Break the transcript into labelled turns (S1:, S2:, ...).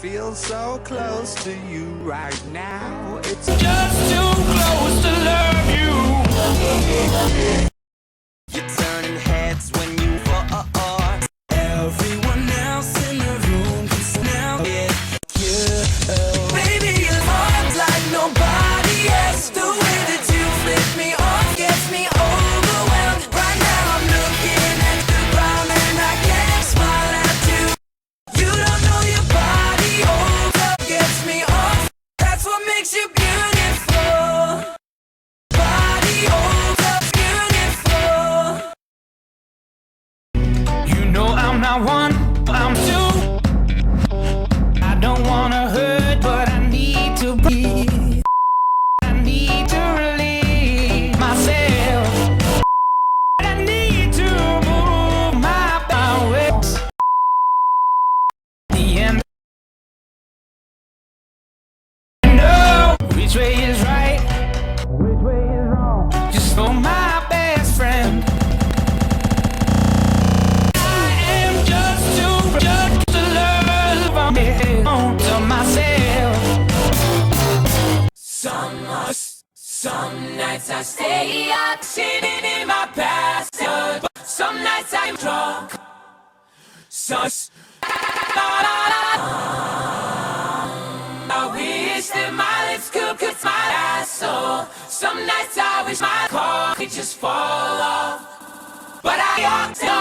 S1: feel so close to you right now. It's
S2: Just too close to love you.
S3: You're turning heads when you fall. Everyone else in the room can now get you. Baby, your heart's like nobody else. The way that you flip me off gets me overwhelmed. Right now I'm looking at the ground and I can't smile at you. You don't know your body over gets me off. That's what makes you beautiful. Body over beautiful.
S2: You know I'm not one, I'm two. I don't wanna hurt, but I need to breathe. I need to relieve myself. I need to move my ways. The end. No, which way is right? Which way is wrong? Just for my best friend. I am just to love to myself.
S3: Some nights I stay up, sitting in my past. But some nights I'm drunk. I wish that my lips could smile at so. Some nights I wish my car could just fall off. But I ought to